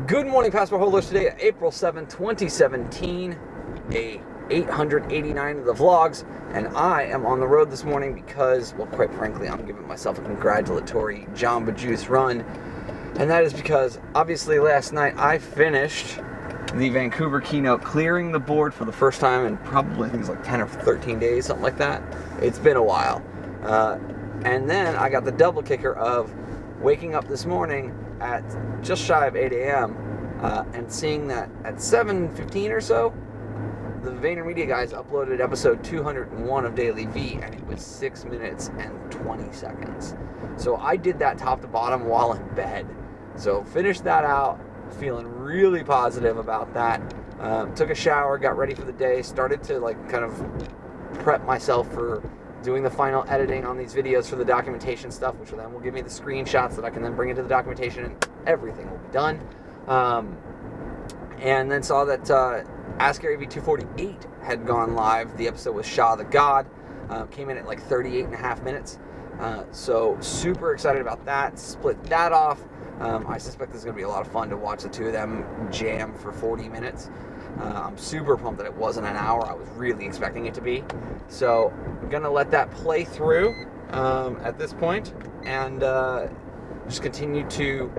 Good morning, passport holders. Today, April 7th, 2017, a 889 of the vlogs, and I am on the road this morning because, well, quite frankly, I'm giving myself a congratulatory Jamba Juice run, and that is because, obviously, last night I finished the Vancouver keynote, clearing the board for the first time in probably, I think it's like 10 or 13 days, something like that. It's been a while. And then I got the double kicker of waking up this morning at just shy of 8 a.m. And seeing that at 7:15 or so, the VaynerMedia guys uploaded episode 201 of DailyVee, and it was 6 minutes and 20 seconds. So I did that top to bottom while in bed. So finished that out, feeling really positive about that. Took a shower, got ready for the day, started to kind of prep myself for doing the final editing on these videos for the documentation stuff, which then will give me the screenshots that I can then bring into the documentation, and everything will be done. And then saw that Ask Gary V 248 had gone live. The episode with Shah the God came in at like 38 and a half minutes. So super excited about that. Split that off. I suspect this is going to be a lot of fun to watch the two of them jam for 40 minutes. I'm super pumped that it wasn't an hour. I was really expecting it to be. So I'm going to let that play through at this point and just continue to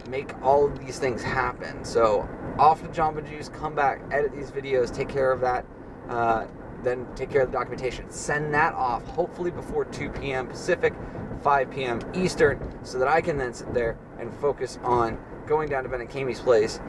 make all of these things happen. So off to Jamba Juice, come back, edit these videos, take care of that, then take care of the documentation. Send that off hopefully before 2 p.m. Pacific, 5 p.m. Eastern, so that I can then sit there and focus on going down to Ben and Kami's place,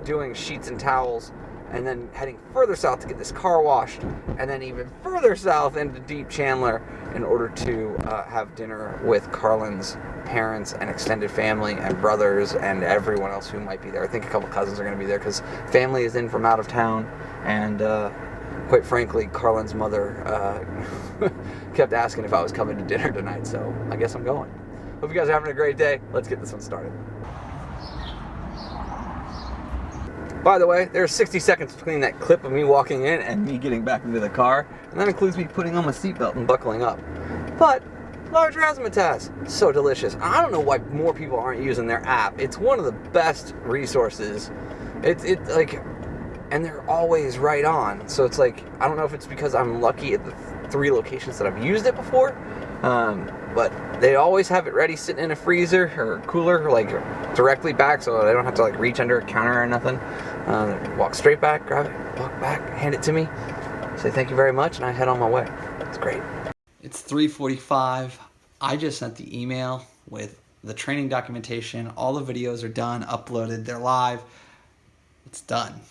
doing sheets and towels, and then heading further south to get this car washed, and then even further south into Deep Chandler in order to have dinner with Carlin's parents and extended family and brothers and everyone else who might be there. I think a couple cousins are going to be there because family is in from out of town, and quite frankly, Carlin's mother kept asking if I was coming to dinner tonight, so I guess I'm going. Hope you guys are having a great day. Let's get this one started. By the way, there's 60 seconds between that clip of me walking in and me getting back into the car, and that includes me putting on my seatbelt and buckling up. But large razzmatazz, so delicious. I don't know why more people aren't using their app. It's one of the best resources. It's like, and they're always right on. So it's like, I don't know if it's because I'm lucky at the 3 locations that I've used it before, but they always have it ready sitting in a freezer or cooler, like directly back, so they don't have to like reach under a counter or nothing. Walk straight back, grab it, walk back, hand it to me, say thank you very much, and I head on my way. It's great. It's 3:45. I just sent the email with the training documentation. All the videos are done, uploaded, they're live. It's done.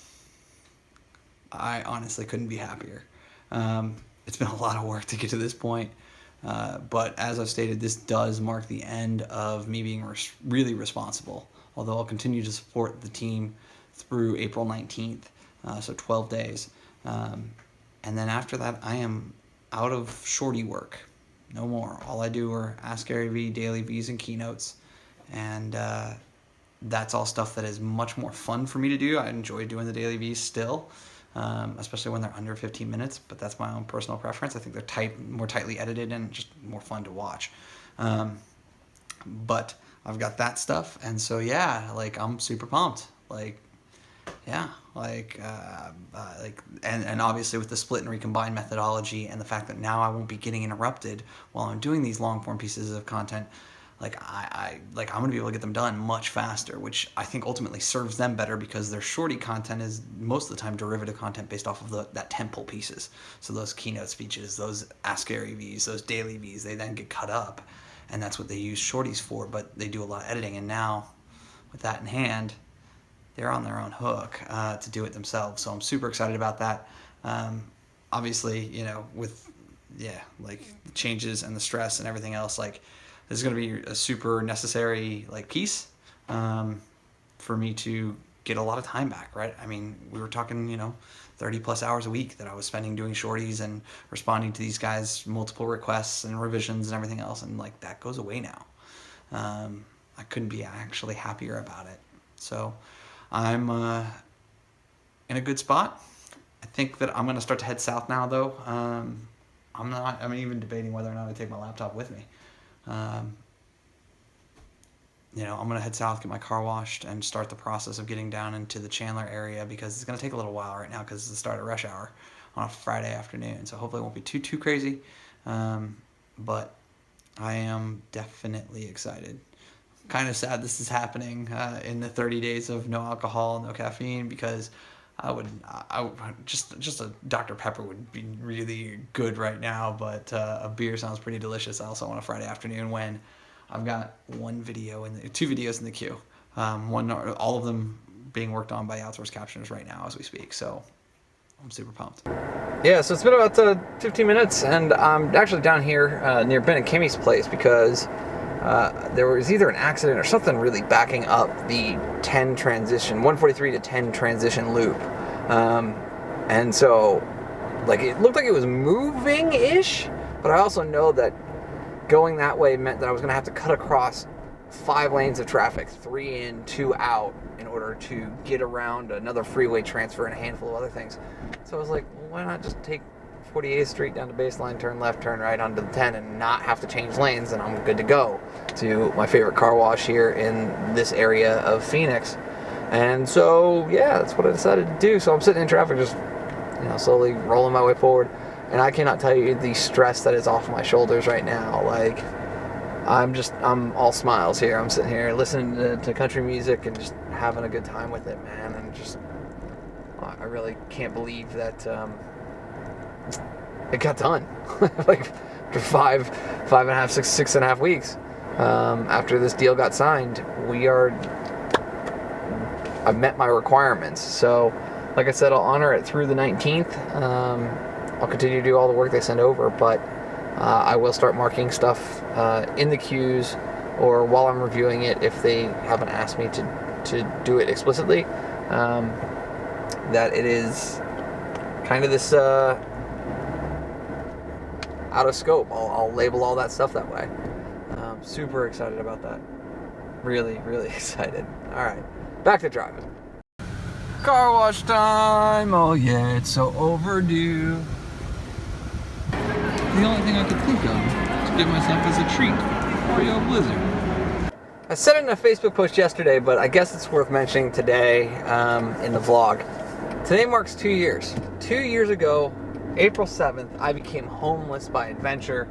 I honestly couldn't be happier. It's been a lot of work to get to this point. But as I've stated, this does mark the end of me being really responsible, although I'll continue to support the team through April 19th, so 12 days. And then after that, I am out of shorty work. No more. All I do are Ask Gary V, DailyVees, and keynotes. And that's all stuff that is much more fun for me to do. I enjoy doing the DailyVees still. Especially when they're under 15 minutes, but that's my own personal preference. I think they're more tightly edited and just more fun to watch. But I've got that stuff, and so yeah, I'm super pumped. And obviously with the split and recombine methodology and the fact that now I won't be getting interrupted while I'm doing these long form pieces of content. I'm gonna be able to get them done much faster, which I think ultimately serves them better because their shorty content is most of the time derivative content based off of that tentpole pieces. So those keynote speeches, those Ask Gary V's, those DailyVees, they then get cut up, and that's what they use shorties for. But they do a lot of editing, and now with that in hand, they're on their own hook to do it themselves. So I'm super excited about that. Obviously, with the changes and the stress and everything else, this is going to be a super necessary piece for me to get a lot of time back, right? I mean, we were talking, 30 plus hours a week that I was spending doing shorties and responding to these guys' multiple requests and revisions and everything else, and that goes away now. I couldn't be actually happier about it. So I'm in a good spot. I think that I'm going to start to head south now, though. I'm even debating whether or not I take my laptop with me. I'm going to head south, get my car washed, and start the process of getting down into the Chandler area, because it's going to take a little while right now because it's the start of rush hour on a Friday afternoon. So hopefully it won't be too crazy. But I am definitely excited. Kind of sad this is happening in the 30 days of no alcohol, no caffeine, because I would just a Dr. Pepper would be really good right now, but a beer sounds pretty delicious also on a Friday afternoon when I've got two videos in the queue. All of them being worked on by outsourced captioners right now as we speak. So I'm super pumped. Yeah, so it's been about 15 minutes, and I'm actually down here near Ben and Kimmy's place because there was either an accident or something really backing up the 143 to 10 transition loop. And so, like, it looked like it was moving-ish, but I also know that going that way meant that I was going to have to cut across 5 lanes of traffic, 3 in, 2 out, in order to get around another freeway transfer and a handful of other things. So I was like, well, why not just take 48th Street down to Baseline, turn left, turn right onto the 10, and not have to change lanes, and I'm good to go to my favorite car wash here in this area of Phoenix. And so, yeah, that's what I decided to do. So I'm sitting in traffic, just slowly rolling my way forward. And I cannot tell you the stress that is off my shoulders right now. Like, I'm all smiles here. I'm sitting here listening to country music and just having a good time with it, man. And just, I really can't believe that it got done. Like, after five and a half, 6.5 weeks after this deal got signed, I've met my requirements. So, like I said, I'll honor it through the 19th. I'll continue to do all the work they send over, but I will start marking stuff in the queues or while I'm reviewing it if they haven't asked me to do it explicitly. That it is kind of this out of scope. I'll label all that stuff that way. Super excited about that. Really, really excited. All right, back to driving. Car wash time! Oh yeah, it's so overdue. The only thing I could think of to give myself as a treat, Oreo Blizzard. I said it in a Facebook post yesterday, but I guess it's worth mentioning today in the vlog. Today marks 2 years. 2 years ago, April 7th, I became homeless by adventure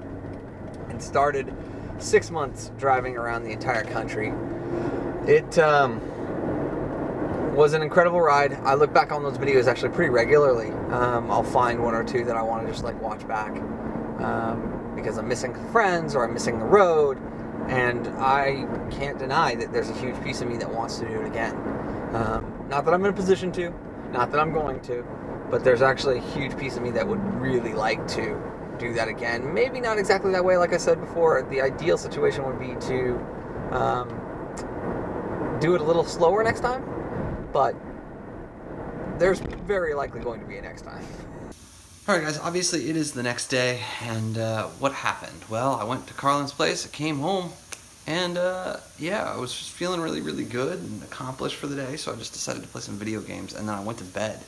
and started 6 months driving around the entire country. It was an incredible ride. I look back on those videos actually pretty regularly. I'll find 1 or 2 that I want to just like watch back because I'm missing friends or I'm missing the road, and I can't deny that there's a huge piece of me that wants to do it again. Not that I'm in a position to, not that I'm going to, but there's actually a huge piece of me that would really like to do that again. Maybe not exactly that way, like I said before. The ideal situation would be to do it a little slower next time, but there's very likely going to be a next time. Alright guys, obviously it is the next day, and what happened? Well, I went to Carlin's place, I came home, and yeah, I was just feeling really, really good and accomplished for the day, so I just decided to play some video games, and then I went to bed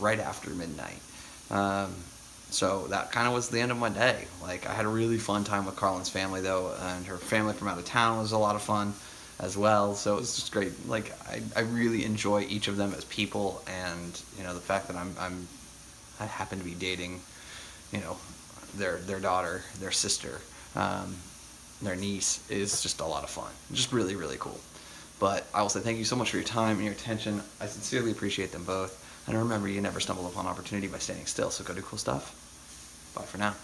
right after midnight. So that kind of was the end of my day. Like, I had a really fun time with Carlin's family though, and her family from out of town was a lot of fun as well, so it was just great. Like, I really enjoy each of them as people, and the fact that I happen to be dating, their daughter, their sister, their niece is just a lot of fun. Just really, really cool. But I will say thank you so much for your time and your attention. I sincerely appreciate them both. And remember, you never stumble upon opportunity by standing still, so go do cool stuff. Bye for now.